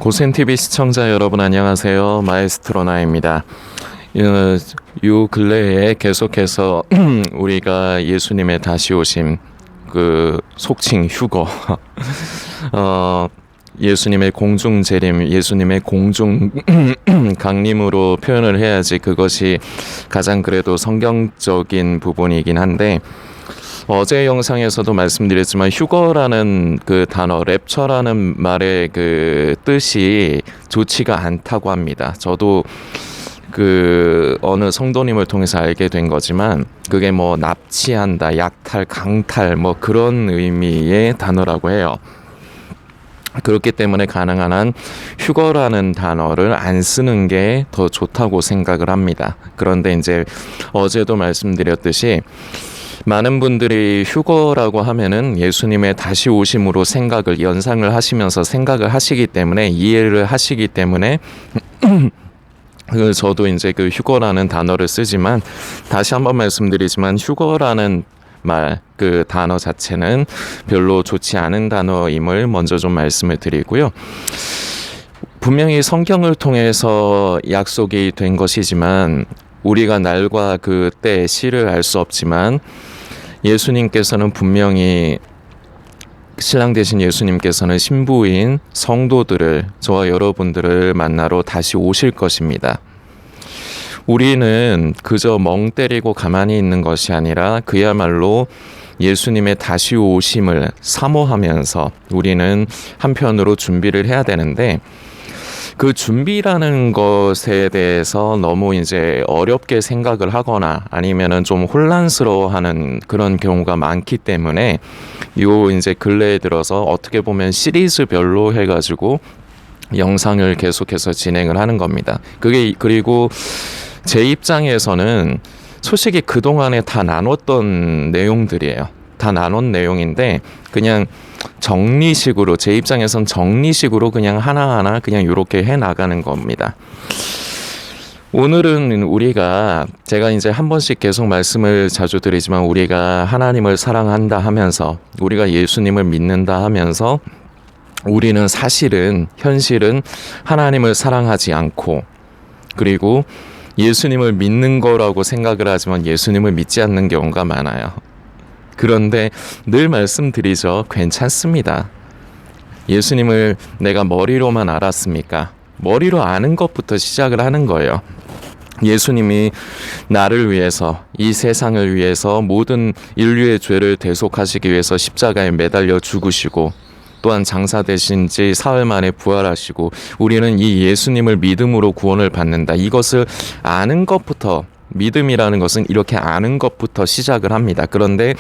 고센TV 시청자 여러분 안녕하세요. 마에스트로 나입니다. 요 근래에 계속해서 우리가 예수님의 다시 오심, 속칭 휴거, 예수님의 공중 재림, 예수님의 공중 강림으로 표현을 해야지 그것이 가장 그래도 성경적인 부분이긴 한데, 어제 영상에서도 말씀드렸지만 휴거라는 그 단어, 랩처라는 말의 그 뜻이 좋지가 않다고 합니다. 저도 어느 성도님을 통해서 알게 된 거지만 그게 뭐 납치한다, 약탈, 강탈 뭐 그런 의미의 단어라고 해요. 그렇기 때문에 가능한 한 휴거라는 단어를 안 쓰는 게 더 좋다고 생각을 합니다. 그런데 이제 어제도 말씀드렸듯이 많은 분들이 휴거라고 하면은 예수님의 다시 오심으로 연상을 하시면서 생각을 하시기 때문에, 이해를 하시기 때문에 저도 이제 휴거라는 단어를 쓰지만, 다시 한번 말씀드리지만 휴거라는 그 단어 자체는 별로 좋지 않은 단어임을 먼저 좀 말씀을 드리고요. 분명히 성경을 통해서 약속이 된 것이지만 우리가 날과 그때 시를 알 수 없지만 예수님께서는 분명히, 신랑 되신 예수님께서는 신부인 성도들을, 저와 여러분들을 만나러 다시 오실 것입니다. 우리는 그저 멍 때리고 가만히 있는 것이 아니라 그야말로 예수님의 다시 오심을 사모하면서 우리는 한편으로 준비를 해야 되는데, 그 준비라는 것에 대해서 너무 이제 어렵게 생각을 하거나 아니면은 좀 혼란스러워하는 그런 경우가 많기 때문에 이제 근래에 들어서 어떻게 보면 시리즈별로 해가지고 영상을 계속해서 진행을 하는 겁니다. 그리고 제 입장에서는 솔직히 그동안에 다 나눴던 내용들이에요. 다 나눈 내용인데 그냥 정리식으로, 제 입장에선 정리식으로 그냥 하나하나 그냥 이렇게 해 나가는 겁니다. 오늘은 제가 이제 한 번씩 계속 말씀을 자주 드리지만, 우리가 하나님을 사랑한다 하면서, 우리가 예수님을 믿는다 하면서 우리는 현실은 하나님을 사랑하지 않고, 그리고 예수님을 믿는 거라고 생각을 하지만 예수님을 믿지 않는 경우가 많아요. 그런데 늘 말씀드리죠. 괜찮습니다. 예수님을 내가 머리로만 알았습니까? 머리로 아는 것부터 시작을 하는 거예요. 예수님이 나를 위해서, 이 세상을 위해서, 모든 인류의 죄를 대속하시기 위해서 십자가에 매달려 죽으시고, 또한 장사되신 지 사흘 만에 부활하시고, 우리는 이 예수님을 믿음으로 구원을 받는다. 이것을 아는 것부터, 믿음이라는 것은 이렇게 아는 것부터 시작을 합니다. 그런데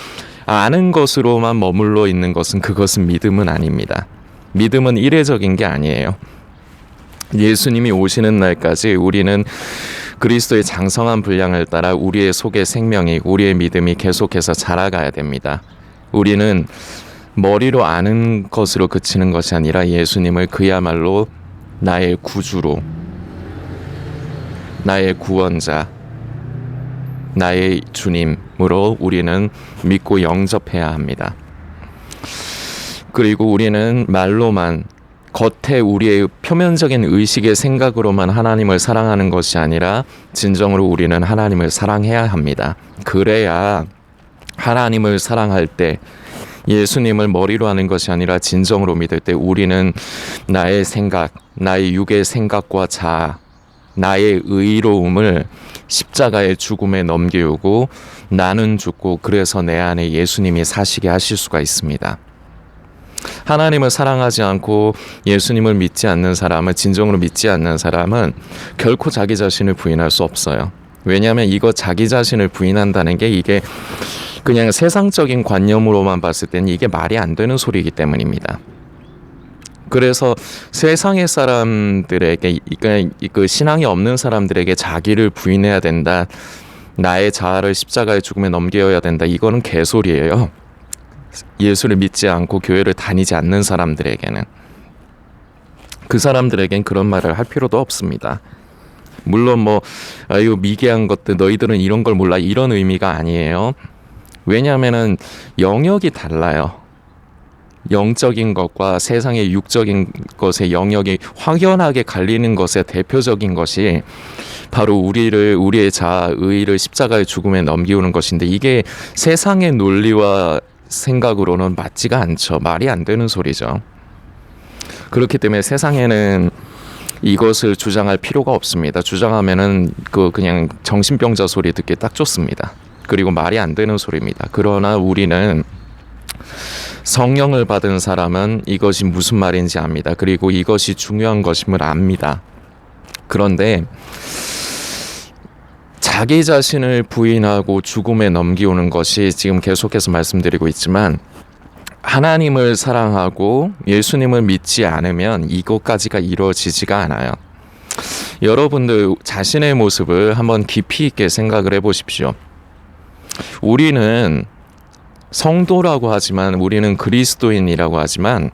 아는 것으로만 머물러 있는 그것은 믿음은 아닙니다. 믿음은 이례적인 게 아니에요. 예수님이 오시는 날까지 우리는 그리스도의 장성한 분량을 따라 우리의 속의 생명이, 우리의 믿음이 계속해서 자라가야 됩니다. 우리는 머리로 아는 것으로 그치는 것이 아니라 예수님을 그야말로 나의 구주로, 나의 구원자, 나의 주님으로 우리는 믿고 영접해야 합니다. 그리고 우리는 말로만, 겉에 우리의 표면적인 의식의 생각으로만 하나님을 사랑하는 것이 아니라 진정으로 우리는 하나님을 사랑해야 합니다. 그래야 하나님을 사랑할 때, 예수님을 머리로 하는 것이 아니라 진정으로 믿을 때, 우리는 나의 생각, 나의 육의 생각과 자아, 나의 의로움을 십자가의 죽음에 넘기우고 나는 죽고, 그래서 내 안에 예수님이 사시게 하실 수가 있습니다. 하나님을 사랑하지 않고 예수님을 믿지 않는 사람은, 진정으로 믿지 않는 사람은 결코 자기 자신을 부인할 수 없어요. 왜냐하면 자기 자신을 부인한다는 게 이게 그냥 세상적인 관념으로만 봤을 때는 이게 말이 안 되는 소리이기 때문입니다. 그래서 세상의 사람들에게, 신앙이 없는 사람들에게 자기를 부인해야 된다, 나의 자아를 십자가의 죽음에 넘겨야 된다, 이거는 개소리예요. 예수를 믿지 않고 교회를 다니지 않는 사람들에게는, 그 사람들에겐 그런 말을 할 필요도 없습니다. 물론 아유 미개한 것들, 너희들은 이런 걸 몰라, 이런 의미가 아니에요. 왜냐하면은 영역이 달라요. 영적인 것과 세상의 육적인 것의 영역이 확연하게 갈리는 것의 대표적인 것이 바로 우리의 자아, 의의를 십자가의 죽음에 넘기우는 것인데, 이게 세상의 논리와 생각으로는 맞지가 않죠. 말이 안 되는 소리죠. 그렇기 때문에 세상에는 이것을 주장할 필요가 없습니다. 주장하면은 그냥 정신병자 소리 듣기 딱 좋습니다. 그리고 말이 안 되는 소리입니다. 그러나 우리는 성령을 받은 사람은 이것이 무슨 말인지 압니다. 그리고 이것이 중요한 것임을 압니다. 그런데 자기 자신을 부인하고 죽음에 넘기우는 것이, 지금 계속해서 말씀드리고 있지만, 하나님을 사랑하고 예수님을 믿지 않으면 이것까지가 이루어지지가 않아요. 여러분들 자신의 모습을 한번 깊이 있게 생각을 해보십시오. 우리는 성도라고 하지만, 우리는 그리스도인이라고 하지만,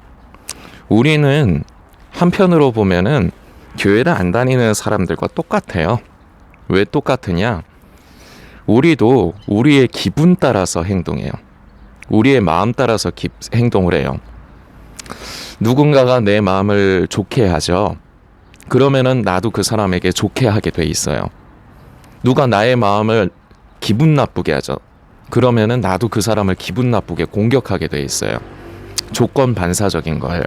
우리는 한편으로 보면은 교회를 안 다니는 사람들과 똑같아요. 왜 똑같으냐? 우리도 우리의 기분 따라서 행동해요. 우리의 마음 따라서 행동을 해요. 누군가가 내 마음을 좋게 하죠. 그러면은 나도 그 사람에게 좋게 하게 돼 있어요. 누가 나의 마음을 기분 나쁘게 하죠. 그러면은 나도 그 사람을 기분 나쁘게 공격하게 돼 있어요. 조건 반사적인 거예요.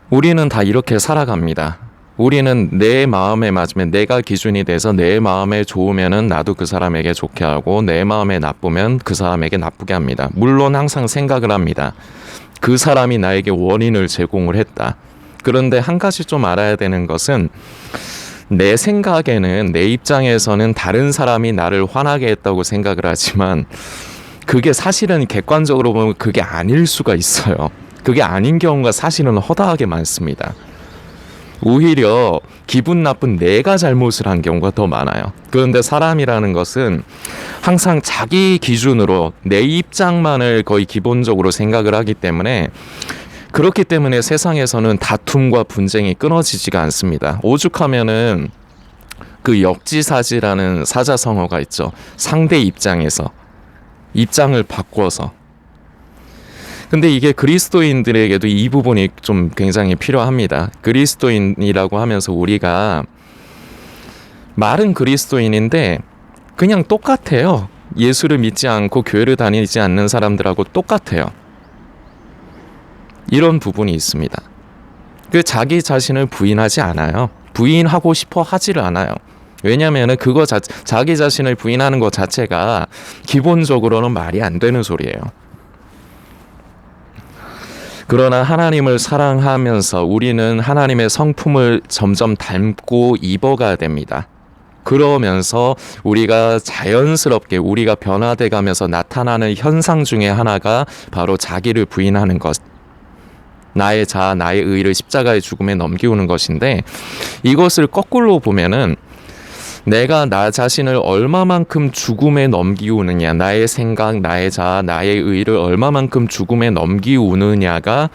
우리는 다 이렇게 살아갑니다. 우리는 내 마음에 맞으면, 내가 기준이 돼서 내 마음에 좋으면은 나도 그 사람에게 좋게 하고, 내 마음에 나쁘면 그 사람에게 나쁘게 합니다. 물론 항상 생각을 합니다. 그 사람이 나에게 원인을 제공을 했다. 그런데 한 가지 좀 알아야 되는 것은, 내 생각에는, 내 입장에서는 다른 사람이 나를 화나게 했다고 생각을 하지만, 그게 사실은 객관적으로 보면 그게 아닐 수가 있어요. 그게 아닌 경우가 사실은 허다하게 많습니다. 오히려 기분 나쁜 내가 잘못을 한 경우가 더 많아요. 그런데 사람이라는 것은 항상 자기 기준으로 내 입장만을 거의 기본적으로 생각을 하기 때문에, 그렇기 때문에 세상에서는 다툼과 분쟁이 끊어지지가 않습니다. 오죽하면은 그 역지사지라는 사자성어가 있죠. 상대 입장에서, 입장을 바꿔서. 근데 이게 그리스도인들에게도 이 부분이 좀 굉장히 필요합니다. 그리스도인이라고 하면서 우리가 말은 그리스도인인데 그냥 똑같아요. 예수를 믿지 않고 교회를 다니지 않는 사람들하고 똑같아요. 이런 부분이 있습니다. 그 자기 자신을 부인하지 않아요. 부인하고 싶어 하지를 않아요. 왜냐하면 자기 자신을 부인하는 것 자체가 기본적으로는 말이 안 되는 소리예요. 그러나 하나님을 사랑하면서 우리는 하나님의 성품을 점점 닮고 입어가야 됩니다. 그러면서 우리가 자연스럽게 우리가 변화돼 가면서 나타나는 현상 중에 하나가 바로 자기를 부인하는 것. 나의 자아, 나의 의의를 십자가의 죽음에 넘기우는 것인데, 이것을 거꾸로 보면은 내가 나 자신을 얼마만큼 죽음에 넘기우느냐, 나의 생각, 나의 자아, 나의 의의를 얼마만큼 죽음에 넘기우느냐가,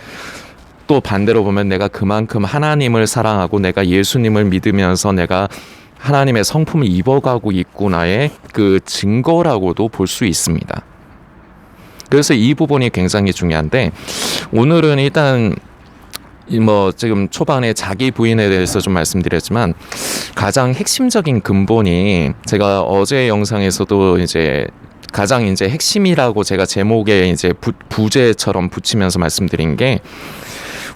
또 반대로 보면 내가 그만큼 하나님을 사랑하고 내가 예수님을 믿으면서 내가 하나님의 성품을 입어가고 있구나의 그 증거라고도 볼 수 있습니다. 그래서 이 부분이 굉장히 중요한데, 오늘은 일단 지금 초반에 자기 부인에 대해서 좀 말씀드렸지만, 가장 핵심적인 근본이, 제가 어제 영상에서도 가장 핵심이라고 제가 제목에 부제처럼 붙이면서 말씀드린 게,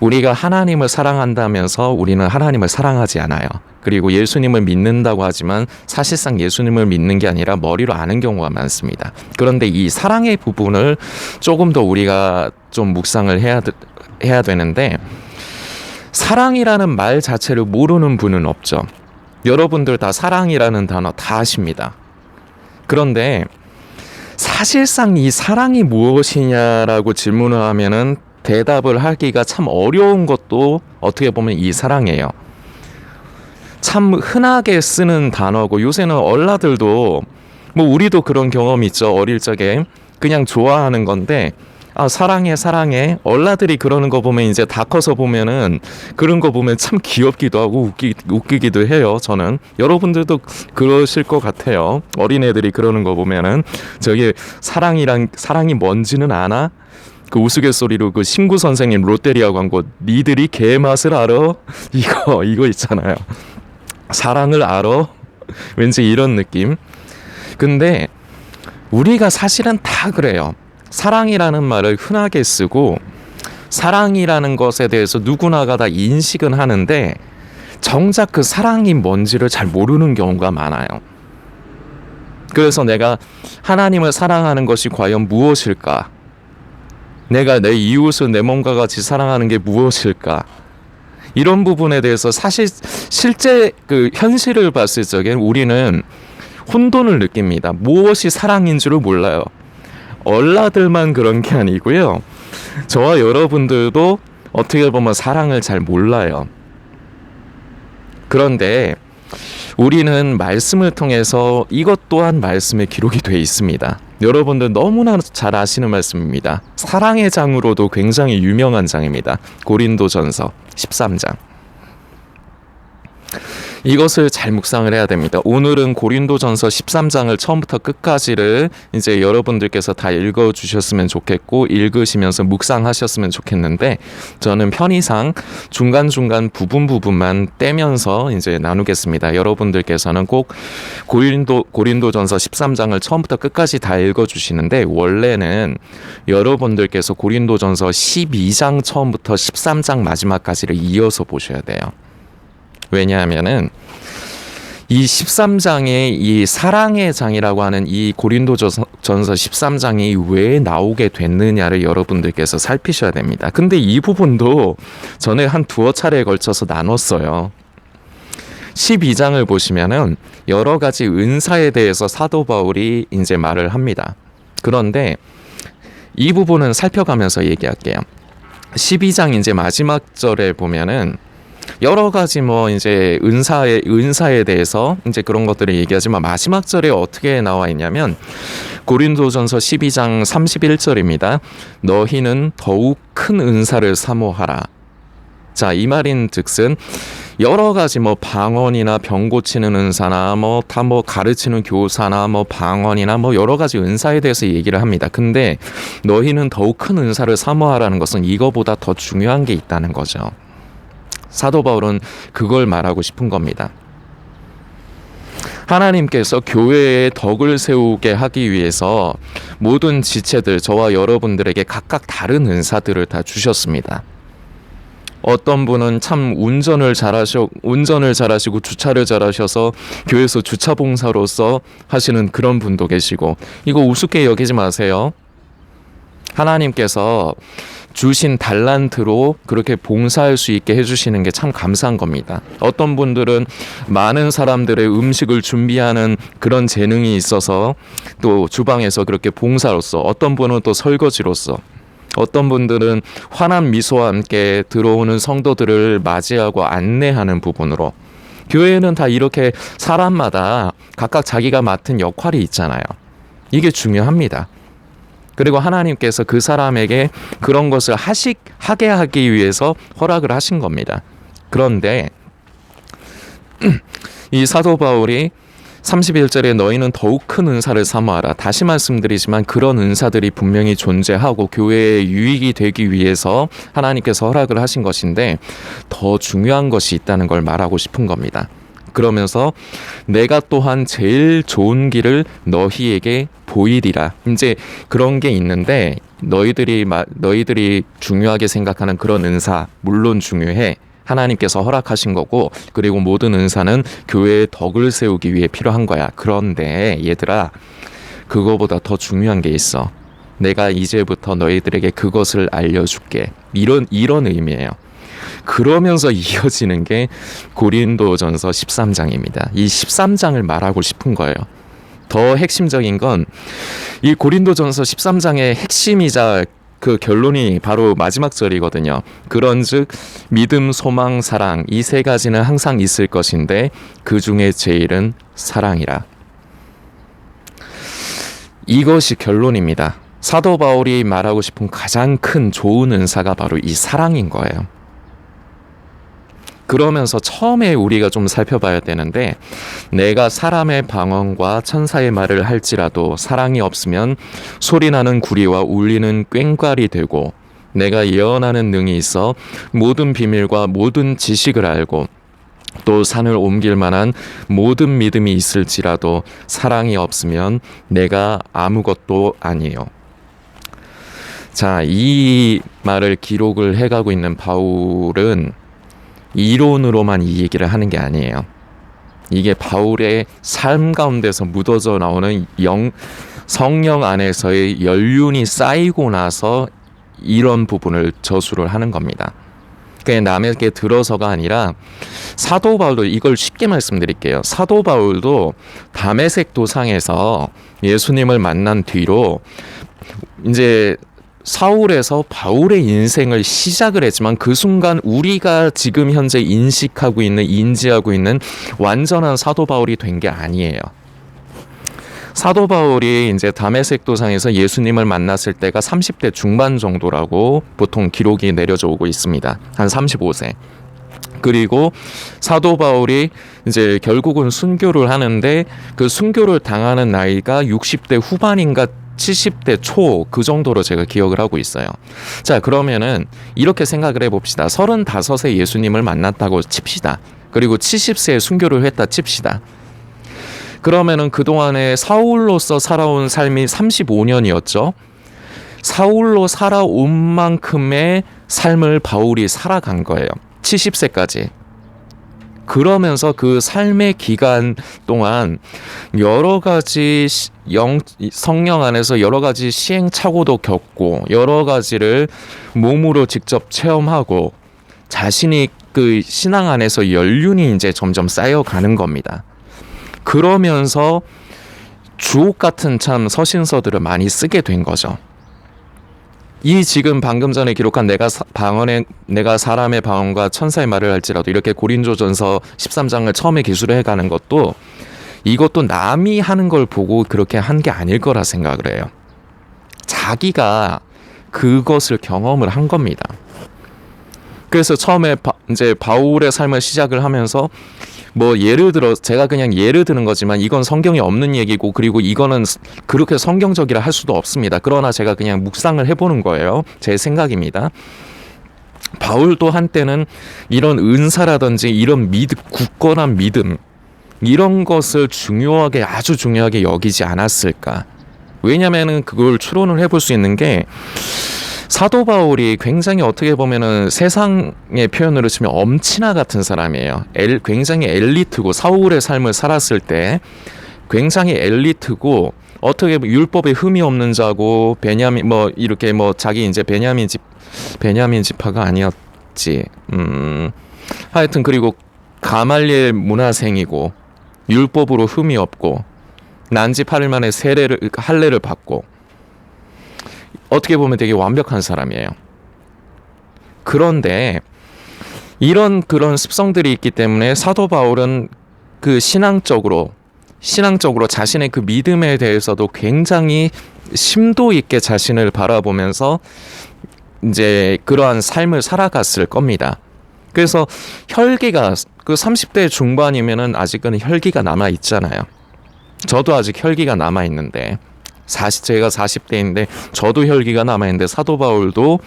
우리가 하나님을 사랑한다면서 우리는 하나님을 사랑하지 않아요. 그리고 예수님을 믿는다고 하지만 사실상 예수님을 믿는 게 아니라 머리로 아는 경우가 많습니다. 그런데 이 사랑의 부분을 조금 더 우리가 좀 묵상을 해야 되는데, 사랑이라는 말 자체를 모르는 분은 없죠. 여러분들 다 사랑이라는 단어 다 아십니다. 그런데 사실상 이 사랑이 무엇이냐라고 질문을 하면은 대답을 하기가 참 어려운 것도 어떻게 보면 이 사랑이에요. 참 흔하게 쓰는 단어고, 요새는 얼라들도 우리도 그런 경험이 있죠. 어릴 적에 그냥 좋아하는 건데 아, 사랑해, 사랑해. 얼라들이 그러는 거 보면 이제 다 커서 보면은 그런 거 보면 참 귀엽기도 하고 웃기기도 해요. 저는. 여러분들도 그러실 것 같아요. 어린애들이 그러는 거 보면은 저게 사랑이 뭔지는 아나? 그 우스갯소리로 그 신구 선생님 롯데리아 광고 니들이 개 맛을 알아? 이거 있잖아요. 사랑을 알아? 왠지 이런 느낌. 근데 우리가 사실은 다 그래요. 사랑이라는 말을 흔하게 쓰고 사랑이라는 것에 대해서 누구나가 다 인식은 하는데 정작 그 사랑이 뭔지를 잘 모르는 경우가 많아요. 그래서 내가 하나님을 사랑하는 것이 과연 무엇일까? 내가 내 이웃을 내 몸과 같이 사랑하는 게 무엇일까? 이런 부분에 대해서 사실 실제 그 현실을 봤을 적엔 우리는 혼돈을 느낍니다. 무엇이 사랑인 줄을 몰라요. 얼라들만 그런 게 아니고요. 저와 여러분들도 어떻게 보면 사랑을 잘 몰라요. 그런데 우리는 말씀을 통해서 이것 또한 말씀에 기록이 되어 있습니다. 여러분들 너무나 잘 아시는 말씀입니다. 사랑의 장으로도 굉장히 유명한 장입니다. 고린도전서 13장. 이것을 잘 묵상을 해야 됩니다. 오늘은 고린도전서 13장을 처음부터 끝까지를 이제 여러분들께서 다 읽어주셨으면 좋겠고 읽으시면서 묵상하셨으면 좋겠는데 저는 편의상 중간중간 부분만 떼면서 이제 나누겠습니다. 여러분들께서는 꼭 고린도전서 13장을 처음부터 끝까지 다 읽어주시는데 원래는 여러분들께서 고린도전서 12장 처음부터 13장 마지막까지를 이어서 보셔야 돼요. 왜냐하면은 이 13장의 이 사랑의 장이라고 하는 이 고린도전서 13장이 왜 나오게 됐느냐를 여러분들께서 살피셔야 됩니다. 근데 이 부분도 전에 한 두어 차례에 걸쳐서 나눴어요. 12장을 보시면은 여러 가지 은사에 대해서 사도 바울이 이제 말을 합니다. 그런데 이 부분은 살펴가면서 얘기할게요. 12장 이제 마지막 절에 보면은 여러 가지 뭐 이제 은사에 대해서 이제 그런 것들을 얘기하지만 마지막 절에 어떻게 나와 있냐면 고린도전서 12장 31절입니다. 너희는 더욱 큰 은사를 사모하라. 자, 이 말인즉슨 여러 가지 뭐 방언이나 병 고치는 은사나 뭐 다 뭐 가르치는 교사나 뭐 방언이나 뭐 여러 가지 은사에 대해서 얘기를 합니다. 근데 너희는 더욱 큰 은사를 사모하라는 것은 이거보다 더 중요한 게 있다는 거죠. 사도 바울은 그걸 말하고 싶은 겁니다. 하나님께서 교회에 덕을 세우게 하기 위해서 모든 지체들, 저와 여러분들에게 각각 다른 은사들을 다 주셨습니다. 어떤 분은 참 운전을 잘하시고 주차를 잘하셔서 교회에서 주차 봉사로서 하시는 그런 분도 계시고, 이거 우습게 여기지 마세요. 하나님께서 주신 달란트로 그렇게 봉사할 수 있게 해주시는 게 참 감사한 겁니다. 어떤 분들은 많은 사람들의 음식을 준비하는 그런 재능이 있어서 또 주방에서 그렇게 봉사로서, 어떤 분은 또 설거지로서, 어떤 분들은 환한 미소와 함께 들어오는 성도들을 맞이하고 안내하는 부분으로, 교회에는 다 이렇게 사람마다 각각 자기가 맡은 역할이 있잖아요. 이게 중요합니다. 그리고 하나님께서 그 사람에게 그런 것을 하게 하기 위해서 허락을 하신 겁니다. 그런데 이 사도 바울이 31절에 너희는 더욱 큰 은사를 사모하라. 다시 말씀드리지만 그런 은사들이 분명히 존재하고 교회에 유익이 되기 위해서 하나님께서 허락을 하신 것인데 더 중요한 것이 있다는 걸 말하고 싶은 겁니다. 그러면서 내가 또한 제일 좋은 길을 너희에게 보이리라. 이제 그런 게 있는데 너희들이 중요하게 생각하는 그런 은사 물론 중요해. 하나님께서 허락하신 거고, 그리고 모든 은사는 교회의 덕을 세우기 위해 필요한 거야. 그런데 얘들아, 그거보다 더 중요한 게 있어. 내가 이제부터 너희들에게 그것을 알려줄게. 이런 의미예요. 그러면서 이어지는 게 고린도전서 13장입니다. 이 13장을 말하고 싶은 거예요. 더 핵심적인 건 이 고린도전서 13장의 핵심이자 그 결론이 바로 마지막 절이거든요. 그런즉 믿음, 소망, 사랑, 이 세 가지는 항상 있을 것인데 그 중에 제일은 사랑이라. 이것이 결론입니다. 사도 바울이 말하고 싶은 가장 큰 좋은 은사가 바로 이 사랑인 거예요. 그러면서 처음에 우리가 좀 살펴봐야 되는데, 내가 사람의 방언과 천사의 말을 할지라도 사랑이 없으면 소리나는 구리와 울리는 꽹과리 되고, 내가 예언하는 능이 있어 모든 비밀과 모든 지식을 알고 또 산을 옮길 만한 모든 믿음이 있을지라도 사랑이 없으면 내가 아무것도 아니에요. 자, 이 말을 기록을 해가고 있는 바울은 이론으로만 이 얘기를 하는 게 아니에요. 이게 바울의 삶 가운데서 묻어져 나오는 성령 안에서의 연륜이 쌓이고 나서 이런 부분을 저술을 하는 겁니다. 그냥 남에게 들어서가 아니라, 사도 바울도, 이걸 쉽게 말씀드릴게요. 사도 바울도 다메섹 도상에서 예수님을 만난 뒤로 이제 사울에서 바울의 인생을 시작을 했지만, 그 순간 우리가 지금 현재 인지하고 있는 완전한 사도 바울이 된 게 아니에요. 사도 바울이 이제 다메섹 도상에서 예수님을 만났을 때가 30대 중반 정도라고 보통 기록이 내려져 오고 있습니다. 한 35세. 그리고 사도 바울이 이제 결국은 순교를 하는데, 그 순교를 당하는 나이가 60대 후반인가 70대 초, 그 정도로 제가 기억을 하고 있어요. 자, 그러면은 이렇게 생각을 해봅시다. 35세 예수님을 만났다고 칩시다. 그리고 70세에 순교를 했다 칩시다. 그러면은 그동안에 사울로서 살아온 삶이 35년이었죠. 사울로 살아온 만큼의 삶을 바울이 살아간 거예요. 70세까지. 그러면서 그 삶의 기간 동안 여러 가지 성령 안에서 여러 가지 시행착오도 겪고, 여러 가지를 몸으로 직접 체험하고, 자신이 그 신앙 안에서 연륜이 이제 점점 쌓여가는 겁니다. 그러면서 주옥 같은 참 서신서들을 많이 쓰게 된 거죠. 이 지금 방금 전에 기록한 내가 사람의 방언과 천사의 말을 할지라도, 이렇게 고린도전서 13장을 처음에 기술을 해가는 것도, 이것도 남이 하는 걸 보고 그렇게 한 게 아닐 거라 생각을 해요. 자기가 그것을 경험을 한 겁니다. 그래서 처음에 이제 바울의 삶을 시작을 하면서, 뭐 예를 들어, 제가 그냥 예를 드는 거지만 이건 성경에 없는 얘기고, 그리고 이거는 그렇게 성경적이라 할 수도 없습니다. 그러나 제가 그냥 묵상을 해보는 거예요. 제 생각입니다. 바울도 한때는 이런 은사라든지 이런 굳건한 믿음, 이런 것을 아주 중요하게 여기지 않았을까. 왜냐면은 그걸 추론을 해볼 수 있는 게, 사도 바울이 굉장히 어떻게 보면은 세상의 표현으로 치면 엄친아 같은 사람이에요. 굉장히 엘리트고, 사울의 삶을 살았을 때 굉장히 엘리트고, 어떻게 보면 율법에 흠이 없는 자고, 베냐민 이렇게 자기 이제 베냐민 지파가 아니었지. 하여튼, 그리고 가말리엘 문화생이고, 율법으로 흠이 없고, 난지 8일 만에 할례를 받고, 어떻게 보면 되게 완벽한 사람이에요. 그런데 그런 습성들이 있기 때문에 사도 바울은 그 신앙적으로 자신의 그 믿음에 대해서도 굉장히 심도 있게 자신을 바라보면서 이제 그러한 삶을 살아갔을 겁니다. 그래서 혈기가, 그 30대 중반이면은 아직은 혈기가 남아 있잖아요. 저도 아직 혈기가 남아 있는데, 제가 40대인데 저도 혈기가 남아있는데, 사도 바울도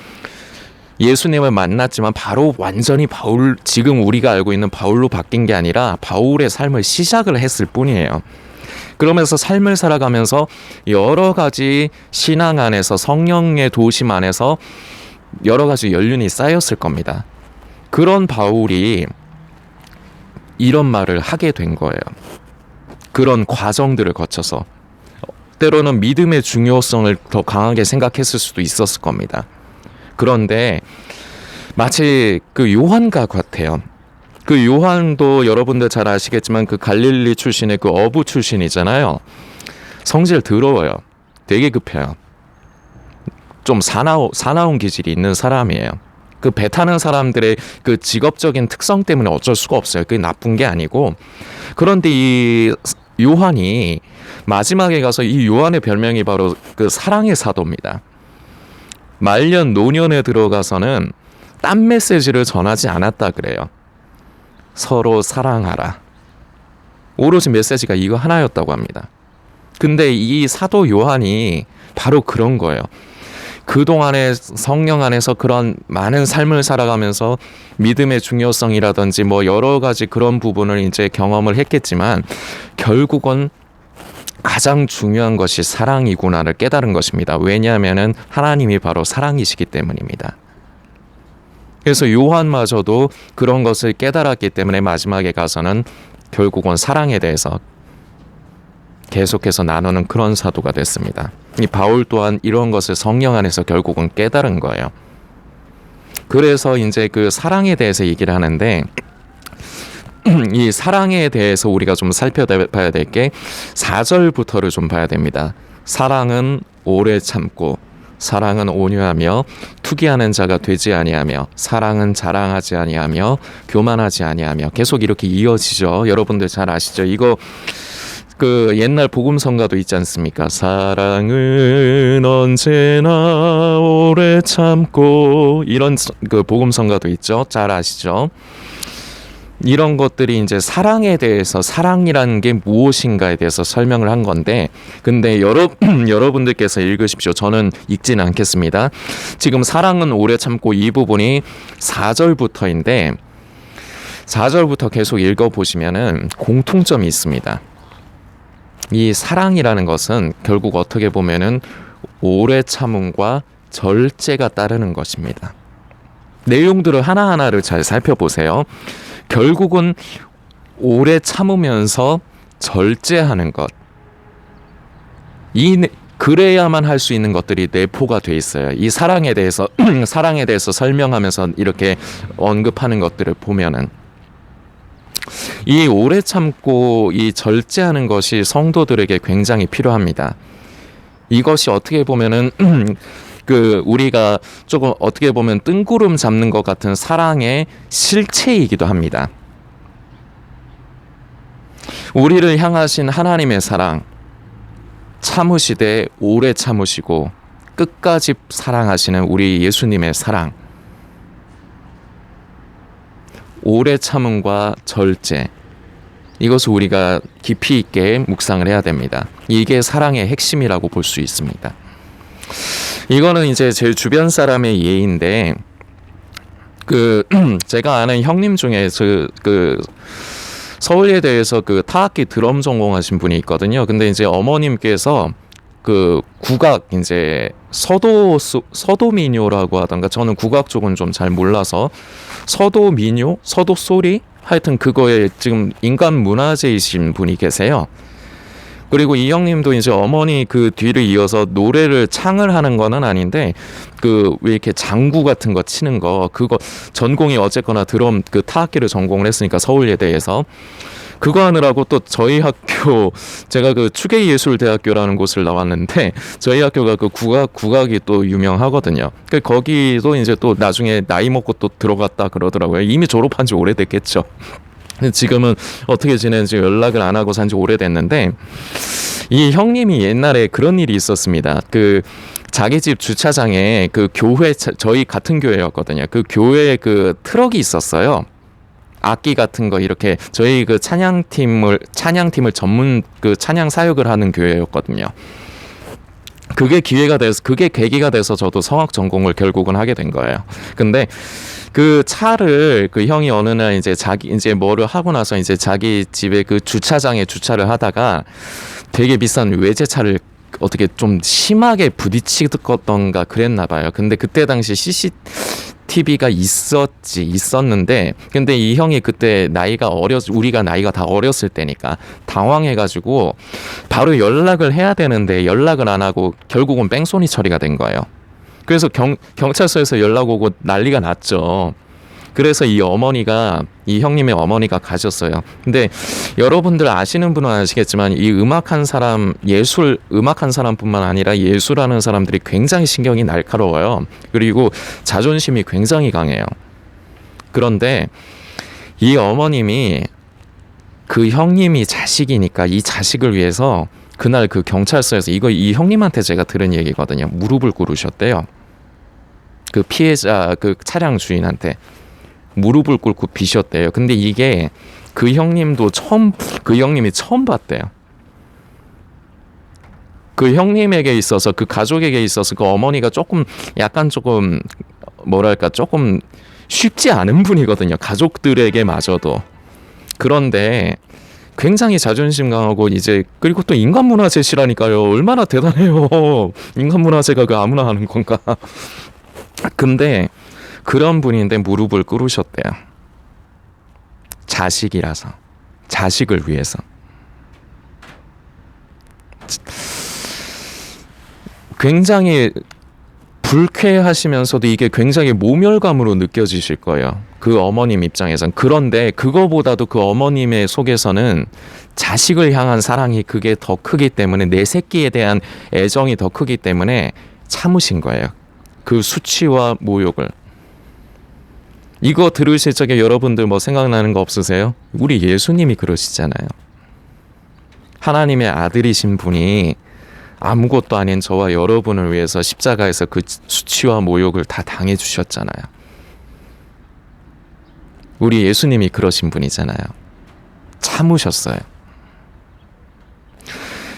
예수님을 만났지만 바로 완전히 지금 우리가 알고 있는 바울로 바뀐 게 아니라 바울의 삶을 시작을 했을 뿐이에요. 그러면서 삶을 살아가면서 여러 가지 신앙 안에서, 성령의 도심 안에서 여러 가지 연륜이 쌓였을 겁니다. 그런 바울이 이런 말을 하게 된 거예요. 그런 과정들을 거쳐서. 때로는 믿음의 중요성을 더 강하게 생각했을 수도 있었을 겁니다. 그런데 마치 그 요한과 같아요. 그 요한도 여러분들 잘 아시겠지만 그 갈릴리 출신의 그 어부 출신이잖아요. 성질 더러워요. 되게 급해요. 좀 사나운 기질이 있는 사람이에요. 그 배 타는 사람들의 그 직업적인 특성 때문에 어쩔 수가 없어요. 그게 나쁜 게 아니고. 그런데 이 요한이 마지막에 가서 이 요한의 별명이 바로 그 사랑의 사도입니다. 말년 노년에 들어가서는 딴 메시지를 전하지 않았다 그래요. 서로 사랑하라. 오로지 메시지가 이거 하나였다고 합니다. 근데 이 사도 요한이 바로 그런 거예요. 그동안에 성령 안에서 그런 많은 삶을 살아가면서 믿음의 중요성이라든지 뭐 여러 가지 그런 부분을 이제 경험을 했겠지만 결국은 가장 중요한 것이 사랑이구나를 깨달은 것입니다. 왜냐하면은 하나님이 바로 사랑이시기 때문입니다. 그래서 요한마저도 그런 것을 깨달았기 때문에 마지막에 가서는 결국은 사랑에 대해서 계속해서 나누는 그런 사도가 됐습니다. 이 바울 또한 이런 것을 성령 안에서 결국은 깨달은 거예요. 그래서 이제 그 사랑에 대해서 얘기를 하는데 이 사랑에 대해서 우리가 좀 살펴봐야 될 게 4절부터를 좀 봐야 됩니다. 사랑은 오래 참고 사랑은 온유하며 투기하는 자가 되지 아니하며 사랑은 자랑하지 아니하며 교만하지 아니하며 계속 이렇게 이어지죠. 여러분들 잘 아시죠? 이거 그 옛날 복음성가도 있지 않습니까? 사랑은 언제나 오래 참고 이런 그 복음성가도 있죠. 잘 아시죠? 이런 것들이 이제 사랑에 대해서 사랑이라는 게 무엇인가에 대해서 설명을 한 건데 근데 여러분들께서 읽으십시오. 저는 읽지는 않겠습니다. 지금 사랑은 오래 참고 이 부분이 4절부터인데 4절부터 계속 읽어보시면은 공통점이 있습니다. 이 사랑이라는 것은 결국 어떻게 보면은 오래 참음과 절제가 따르는 것입니다. 내용들을 하나하나를 잘 살펴보세요. 결국은 오래 참으면서 절제하는 것. 그래야만 할 수 있는 것들이 내포가 돼 있어요. 이 사랑에 대해서 설명하면서 이렇게 언급하는 것들을 보면은 이 오래 참고 이 절제하는 것이 성도들에게 굉장히 필요합니다. 이것이 어떻게 보면은 그 우리가 조금 어떻게 보면 뜬구름 잡는 것 같은 사랑의 실체이기도 합니다. 우리를 향하신 하나님의 사랑, 참으시되 오래 참으시고 끝까지 사랑하시는 우리 예수님의 사랑, 오래 참음과 절제, 이것을 우리가 깊이 있게 묵상을 해야 됩니다. 이게 사랑의 핵심이라고 볼 수 있습니다. 이거는 이제 제 주변 사람의 예인데 제가 아는 형님 중에 그 서울예대에서 그 타악기 드럼 전공하신 분이 있거든요. 근데 이제 어머님께서 그 국악 이제 서도민요라고 하던가 저는 국악 쪽은 좀 잘 몰라서 서도민요, 서도소리 하여튼 그거에 지금 인간 문화재이신 분이 계세요. 그리고 이 형님도 이제 어머니 그 뒤를 이어서 노래를 창을 하는 거는 아닌데 그 왜 이렇게 장구 같은 거 치는 거 그거 전공이 어쨌거나 드럼 그 타악기를 전공을 했으니까 서울예대에서 그거 하느라고 또 저희 학교 제가 그 추계예술대학교라는 곳을 나왔는데 저희 학교가 그 국악이 또 유명하거든요. 그 거기도 이제 또 나중에 나이 먹고 또 들어갔다 그러더라고요. 이미 졸업한 지 오래됐겠죠. 지금은 어떻게 지내는지 연락을 안 하고 산지 오래됐는데 이 형님이 옛날에 그런 일이 있었습니다. 그 자기 집 주차장에 그 교회 저희 같은 교회였거든요. 그 교회에 그 트럭이 있었어요. 악기 같은 거 이렇게 저희 그 찬양팀을 전문 그 찬양 사역을 하는 교회였거든요. 그게 계기가 돼서 저도 성악 전공을 결국은 하게 된 거예요. 근데 그 차를 그 형이 어느 날 이제 뭐를 하고 나서 이제 자기 집에 그 주차장에 주차를 하다가 되게 비싼 외제차를 어떻게 좀 심하게 부딪히던가 그랬나 봐요. 근데 그때 당시 CCTV가 있었는데 근데 이 형이 그때 우리가 나이가 다 어렸을 때니까 당황해가지고 바로 연락을 해야 되는데 연락을 안 하고 결국은 뺑소니 처리가 된 거예요. 그래서 경찰서에서 연락 오고 난리가 났죠. 그래서 이 형님의 어머니가 가셨어요. 근데 여러분들 아시는 분은 아시겠지만 이 음악한 사람뿐만 아니라 예술하는 사람들이 굉장히 신경이 날카로워요. 그리고 자존심이 굉장히 강해요. 그런데 이 어머님이 그 형님이 자식이니까 이 자식을 위해서 그날 그 경찰서에서 이 형님한테 제가 들은 얘기거든요. 무릎을 꿇으셨대요. 그 피해자 그 차량 주인한테 무릎을 꿇고 비셨대요. 근데 이게 그 형님이 처음 봤대요. 그 형님에게 있어서 그 가족에게 있어서 그 어머니가 조금 뭐랄까 조금 쉽지 않은 분이거든요. 가족들에게마저도. 그런데 굉장히 자존심 강하고 그리고 또 인간문화재시라니까요. 얼마나 대단해요. 인간문화재가 그 아무나 하는 건가. 근데 그런 분인데 무릎을 꿇으셨대요. 자식이라서. 자식을 위해서. 굉장히 불쾌하시면서도 이게 굉장히 모멸감으로 느껴지실 거예요. 그 어머님 입장에선. 그런데 그거보다도 그 어머님의 속에서는 자식을 향한 사랑이 그게 더 크기 때문에 내 새끼에 대한 애정이 더 크기 때문에 참으신 거예요. 그 수치와 모욕을. 이거 들으실 적에 여러분들 뭐 생각나는 거 없으세요? 우리 예수님이 그러시잖아요. 하나님의 아들이신 분이 아무것도 아닌 저와 여러분을 위해서 십자가에서 그 수치와 모욕을 다 당해주셨잖아요. 우리 예수님이 그러신 분이잖아요. 참으셨어요.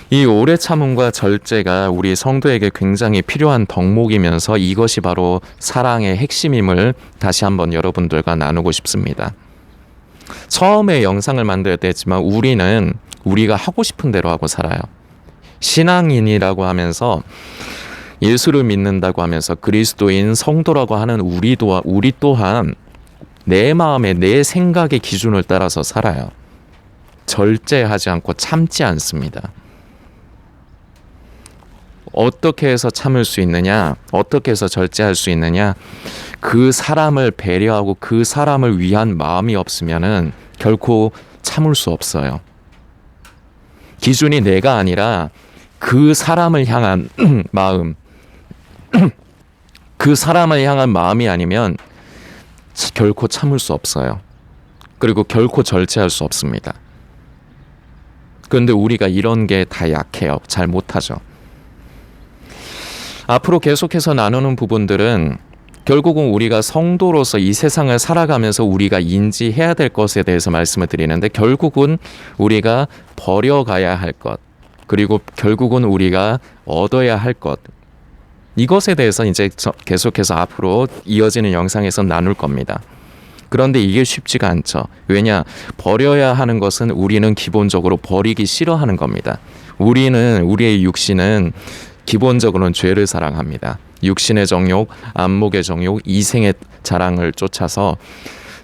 이 오래 참음과 절제가 우리 성도에게 굉장히 필요한 덕목이면서 이것이 바로 사랑의 핵심임을 다시 한번 여러분들과 나누고 싶습니다. 처음에 영상을 만들 때지만 우리가 하고 싶은 대로 하고 살아요. 신앙인이라고 하면서 예수를 믿는다고 하면서 그리스도인 성도라고 하는 우리 또한 내 마음에 내 생각의 기준을 따라서 살아요. 절제하지 않고 참지 않습니다. 어떻게 해서 참을 수 있느냐? 어떻게 해서 절제할 수 있느냐? 그 사람을 배려하고 그 사람을 위한 마음이 없으면은 결코 참을 수 없어요. 기준이 내가 아니라 그 사람을 향한 마음, 그 사람을 향한 마음이 아니면 결코 참을 수 없어요. 그리고 결코 절제할 수 없습니다. 그런데 우리가 이런 게 다 약해요. 잘 못하죠. 앞으로 계속해서 나누는 부분들은 결국은 우리가 성도로서 이 세상을 살아가면서 우리가 인지해야 될 것에 대해서 말씀을 드리는데, 결국은 우리가 버려가야 할 것, 그리고 결국은 우리가 얻어야 할 것, 이것에 대해서 이제 계속해서 앞으로 이어지는 영상에서 나눌 겁니다. 그런데 이게 쉽지가 않죠. 왜냐? 버려야 하는 것은 우리는 기본적으로 버리기 싫어하는 겁니다. 우리의 육신은 기본적으로는 죄를 사랑합니다. 육신의 정욕, 안목의 정욕, 이생의 자랑을 쫓아서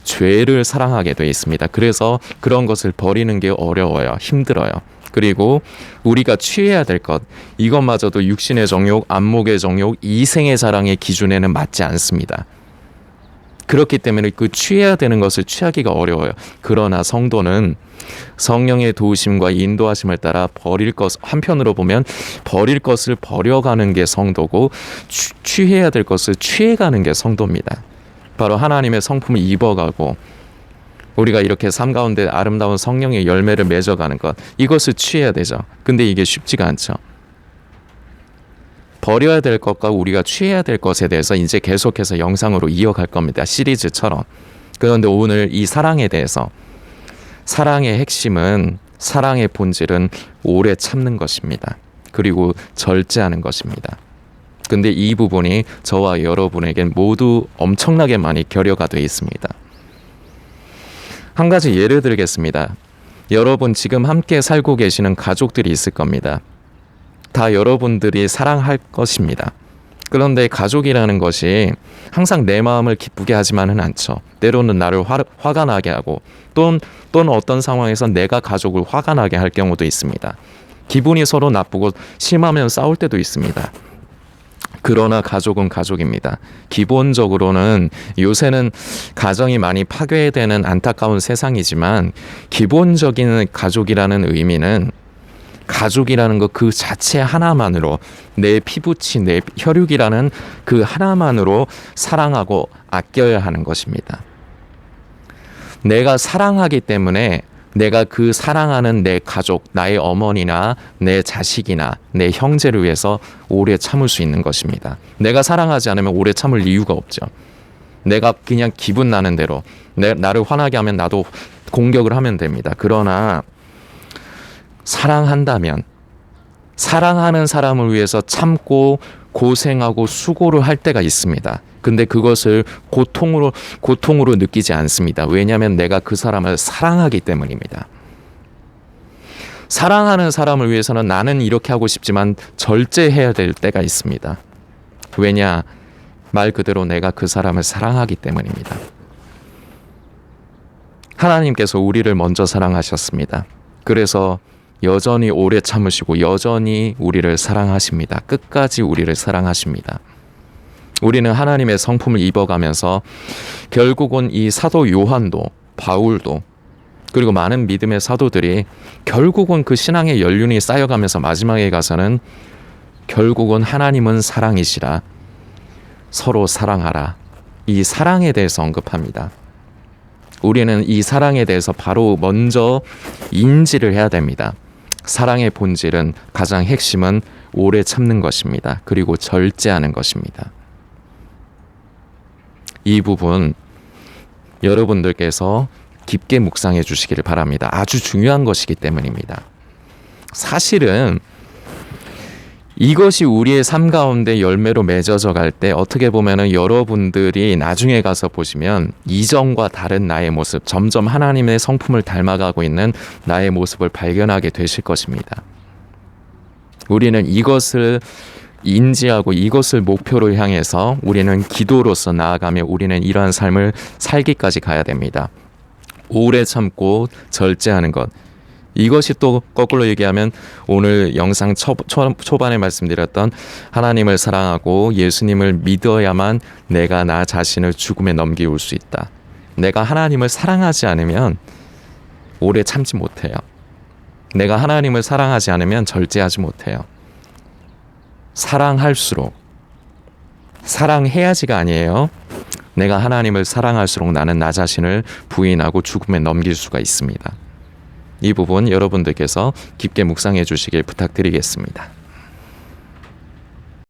죄를 사랑하게 돼 있습니다. 그래서 그런 것을 버리는 게 어려워요. 힘들어요. 그리고 우리가 취해야 될 것, 이것마저도 육신의 정욕, 안목의 정욕, 이생의 자랑의 기준에는 맞지 않습니다. 그렇기 때문에 그 취해야 되는 것을 취하기가 어려워요. 그러나 성도는 성령의 도우심과 인도하심을 따라 한편으로 보면 버릴 것을 버려가는 게 성도고, 취해야 될 것을 취해가는 게 성도입니다. 바로 하나님의 성품을 입어가고 우리가 이렇게 삶 가운데 아름다운 성령의 열매를 맺어가는 것, 이것을 취해야 되죠. 근데 이게 쉽지가 않죠. 버려야 될 것과 우리가 취해야 될 것에 대해서 이제 계속해서 영상으로 이어갈 겁니다. 시리즈처럼. 그런데 오늘 이 사랑에 대해서, 사랑의 핵심은, 사랑의 본질은 오래 참는 것입니다. 그리고 절제하는 것입니다. 근데 이 부분이 저와 여러분에겐 모두 엄청나게 많이 결여가 되어 있습니다. 한 가지 예를 들겠습니다. 여러분 지금 함께 살고 계시는 가족들이 있을 겁니다. 다 여러분들이 사랑할 것입니다. 그런데 가족이라는 것이 항상 내 마음을 기쁘게 하지만은 않죠. 때로는 나를 화가 나게 하고, 또는 어떤 상황에서 내가 가족을 화가 나게 할 경우도 있습니다. 기분이 서로 나쁘고 심하면 싸울 때도 있습니다. 그러나 가족은 가족입니다. 기본적으로는 요새는 가정이 많이 파괴되는 안타까운 세상이지만, 기본적인 가족이라는 의미는, 가족이라는 것 그 자체 하나만으로, 내 피부치, 내 혈육이라는 그 하나만으로 사랑하고 아껴야 하는 것입니다. 내가 사랑하기 때문에 내가 그 사랑하는 내 가족, 나의 어머니나 내 자식이나 내 형제를 위해서 오래 참을 수 있는 것입니다. 내가 사랑하지 않으면 오래 참을 이유가 없죠. 내가 그냥 기분 나는 대로 나를 화나게 하면 나도 공격을 하면 됩니다. 그러나 사랑한다면 사랑하는 사람을 위해서 참고 고생하고 수고를 할 때가 있습니다. 근데 그것을 고통으로 느끼지 않습니다. 왜냐하면 내가 그 사람을 사랑하기 때문입니다. 사랑하는 사람을 위해서는 나는 이렇게 하고 싶지만 절제해야 될 때가 있습니다. 왜냐? 말 그대로 내가 그 사람을 사랑하기 때문입니다. 하나님께서 우리를 먼저 사랑하셨습니다. 그래서 여전히 오래 참으시고 여전히 우리를 사랑하십니다. 끝까지 우리를 사랑하십니다. 우리는 하나님의 성품을 입어가면서 결국은 이 사도 요한도 바울도 그리고 많은 믿음의 사도들이 결국은 그 신앙의 연륜이 쌓여가면서 마지막에 가서는 결국은 하나님은 사랑이시라 서로 사랑하라 이 사랑에 대해서 언급합니다. 우리는 이 사랑에 대해서 바로 먼저 인지를 해야 됩니다. 사랑의 본질은 가장 핵심은 오래 참는 것입니다. 그리고 절제하는 것입니다. 이 부분 여러분들께서 깊게 묵상해 주시기를 바랍니다. 아주 중요한 것이기 때문입니다. 사실은 이것이 우리의 삶 가운데 열매로 맺어져 갈 때 어떻게 보면은 여러분들이 나중에 가서 보시면 이전과 다른 나의 모습, 점점 하나님의 성품을 닮아가고 있는 나의 모습을 발견하게 되실 것입니다. 우리는 이것을 인지하고 이것을 목표로 향해서 우리는 기도로서 나아가며 우리는 이러한 삶을 살기까지 가야 됩니다. 오래 참고 절제하는 것. 이것이 또 거꾸로 얘기하면 오늘 영상 초반에 말씀드렸던 하나님을 사랑하고 예수님을 믿어야만 내가 나 자신을 죽음에 넘기울 수 있다. 내가 하나님을 사랑하지 않으면 오래 참지 못해요. 내가 하나님을 사랑하지 않으면 절제하지 못해요. 사랑할수록 사랑해야지가 아니에요. 내가 하나님을 사랑할수록 나는 나 자신을 부인하고 죽음에 넘길 수가 있습니다. 이 부분 여러분들께서 깊게 묵상해 주시길 부탁드리겠습니다.